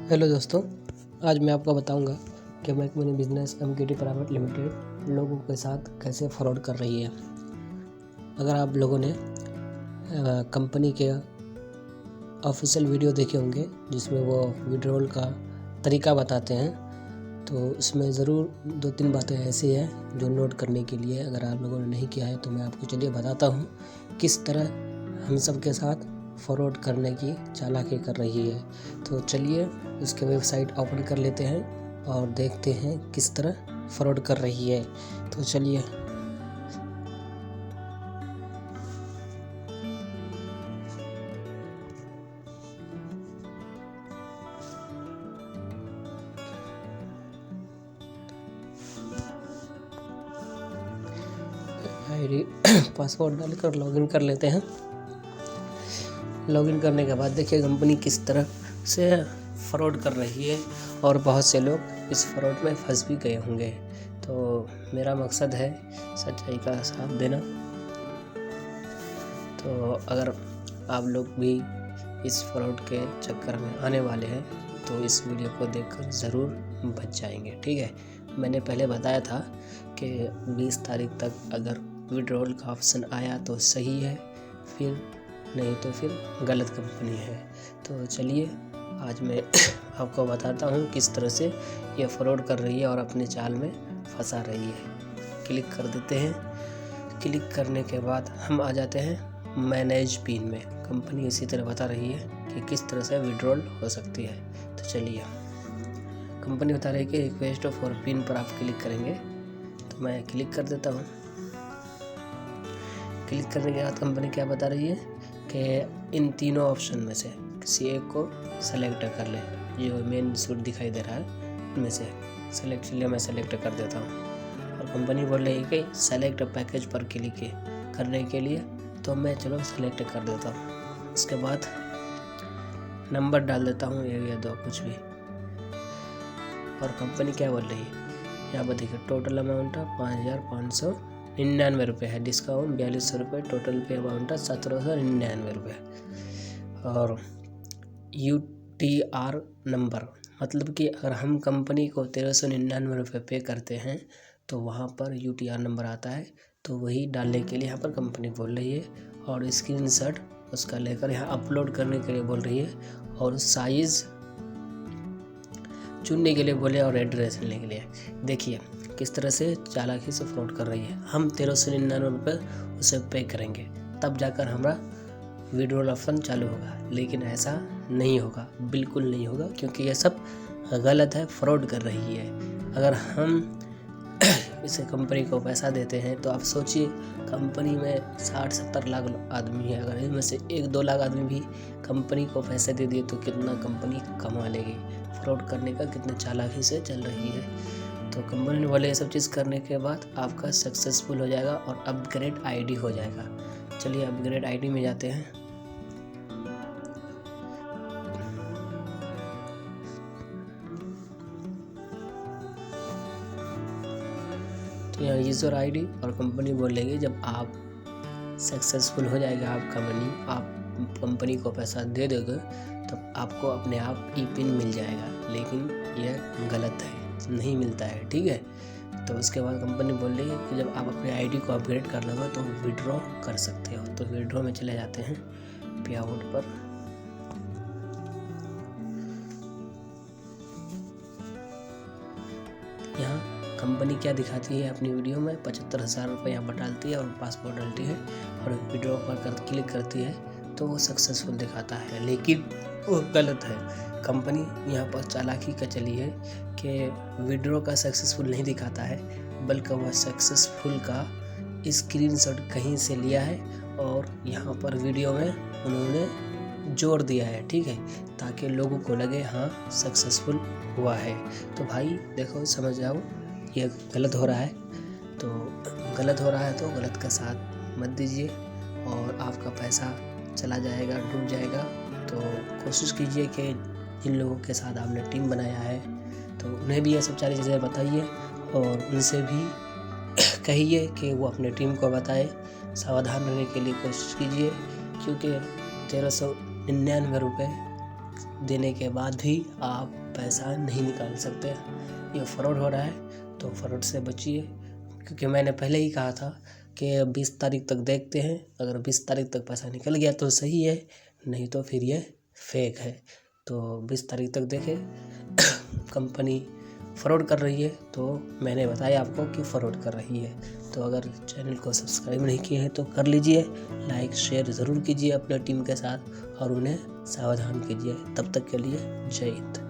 Hello दोस्तों, आज मैं आपको बताऊंगा कि Mac money business MKT private limited लोगों के साथ कैसे फ्रॉड कर रही है। अगर आप लोगों ने कंपनी के ऑफिशियल वीडियो देखे होंगे जिसमें वो विड्रॉल का तरीका बताते हैं, तो इसमें ज़रूर 2-3 बातें ऐसी हैं जो नोट करने के लिए। अगर आप लोगों ने नहीं किया है तो मैं आपको चलिए बताता हूँ किस तरह हम सब के साथ फ्रॉड करने की चालाकी कर रही है। तो चलिए उसके वेबसाइट ओपन कर लेते हैं और देखते हैं किस तरह फ्रॉड कर रही है। तो चलिए आईडी पासवर्ड डालकर लॉगिन कर लेते हैं। लॉगिन करने के बाद देखिए कंपनी किस तरह से फ्रॉड कर रही है और बहुत से लोग इस फ्रॉड में फंस भी गए होंगे। तो मेरा मकसद है सच्चाई का साथ देना। तो अगर आप लोग भी इस फ्रॉड के चक्कर में आने वाले हैं तो इस वीडियो को देखकर ज़रूर बच जाएंगे। ठीक है, मैंने पहले बताया था कि 20 तारीख तक अगर विड्रॉल का ऑप्शन आया तो सही है, फिर नहीं तो फिर गलत कंपनी है। तो चलिए आज मैं आपको बताता हूँ किस तरह से ये फ्रॉड कर रही है और अपने जाल में फंसा रही है। क्लिक कर देते हैं। क्लिक करने के बाद हम आ जाते हैं मैनेज पिन में। कंपनी इसी तरह बता रही है कि किस तरह से विड्रॉल हो सकती है। तो चलिए, कंपनी बता रही है कि रिक्वेस्ट फॉर पिन पर आप क्लिक करेंगे, तो मैं क्लिक कर देता हूँ। क्लिक करने के बाद कंपनी क्या बता रही है कि इन तीनों ऑप्शन में से किसी एक को सेलेक्ट कर ले। जो मेन सूट दिखाई दे रहा है उनमें से सेलेक्ट, लिए मैं सेलेक्ट कर देता हूँ। और कंपनी बोल रही है कि सेलेक्ट पैकेज पर क्लिक करने के लिए, तो मैं चलो सेलेक्ट कर देता हूँ। उसके बाद नंबर डाल देता हूँ, 1 या 2 कुछ भी। और कंपनी क्या बोल रही है यहाँ पर देखिए, टोटल अमाउंट 5,599 रुपये है, डिस्काउंट 4200 रुपये, टोटल पे अमाउंट 1799 रुपये। और UTR नंबर, मतलब कि अगर हम कंपनी को 1399 रुपये पे करते हैं तो वहाँ पर UTR नंबर आता है, तो वही डालने के लिए यहाँ पर कंपनी बोल रही है। और स्क्रीनशॉट उसका लेकर यहाँ अपलोड करने के लिए बोल रही है, और साइज़ चुनने के लिए बोले, और एड्रेस लेने के लिए। देखिए किस तरह से चालाकी से फ्रॉड कर रही है। हम 1399 रुपये उसे पे करेंगे तब जाकर हमारा विड्रॉल ऑप्शन चालू होगा, लेकिन ऐसा नहीं होगा, बिल्कुल नहीं होगा, क्योंकि ये सब गलत है, फ्रॉड कर रही है। अगर हम इसे कंपनी को पैसा देते हैं तो आप सोचिए, कंपनी में 60-70 लाख आदमी है, अगर इनमें से 1-2 लाख आदमी भी कंपनी को पैसे दे दिए तो कितना कंपनी कमा लेगी। फ्रॉड करने का कितने चालाकी से चल रही है। तो कंपनी ने बोले ये सब चीज़ करने के बाद आपका सक्सेसफुल हो जाएगा और अपग्रेड आईडी हो जाएगा। चलिए अपग्रेड आईडी में जाते हैं। तो यहाँ यूज़र आईडी, और कंपनी बोलेगी जब आप सक्सेसफुल हो जाएगा आपका मनी, आप कंपनी को पैसा दे दोगे तो आपको अपने आप ई-पिन मिल जाएगा, लेकिन यह गलत है, नहीं मिलता है। ठीक है, तो उसके बाद कंपनी बोल रही है कि जब आप अपने आईडी को अपग्रेड कर लोगे तो विड्रॉ कर सकते हो। तो विड्रॉ में चले जाते हैं पे आउट पर। यहाँ कंपनी क्या दिखाती है अपनी वीडियो में, 75,000 रुपये यहाँ पर डालती है और पासपोर्ट डालती है, और विड्रॉ पर क्लिक करती है तो वो सक्सेसफुल दिखाता है, लेकिन वो गलत है। कंपनी यहाँ पर चालाकी का चली है कि विड्रॉ का सक्सेसफुल नहीं दिखाता है, बल्कि वह सक्सेसफुल का स्क्रीनशॉट कहीं से लिया है और यहाँ पर वीडियो में उन्होंने जोड़ दिया है। ठीक है, ताकि लोगों को लगे हाँ सक्सेसफुल हुआ है। तो भाई देखो, समझ जाओ ये गलत हो रहा है। तो गलत हो रहा है तो गलत का साथ मत दीजिए और आपका पैसा चला जाएगा, डूब जाएगा। तो कोशिश कीजिए कि जिन लोगों के साथ आपने टीम बनाया है तो उन्हें भी ये सब सारी चीज़ें बताइए और उनसे भी कहिए कि वो अपने टीम को बताए। सावधान रहने के लिए कोशिश कीजिए, क्योंकि 1399 रुपये देने के बाद भी आप पैसा नहीं निकाल सकते। ये फ्रॉड हो रहा है, तो फ्रॉड से बचिए, क्योंकि मैंने पहले ही कहा था कि 20 तारीख तक देखते हैं, अगर 20 तारीख तक पैसा निकल गया तो सही है, नहीं तो फिर ये फेक है। तो 20 तारीख तक देखें। कंपनी फ्रॉड कर रही है, तो मैंने बताया आपको कि फ्रॉड कर रही है। तो अगर चैनल को सब्सक्राइब नहीं किए हैं तो कर लीजिए, लाइक शेयर ज़रूर कीजिए अपने टीम के साथ और उन्हें सावधान कीजिए। तब तक के लिए जय हिंद।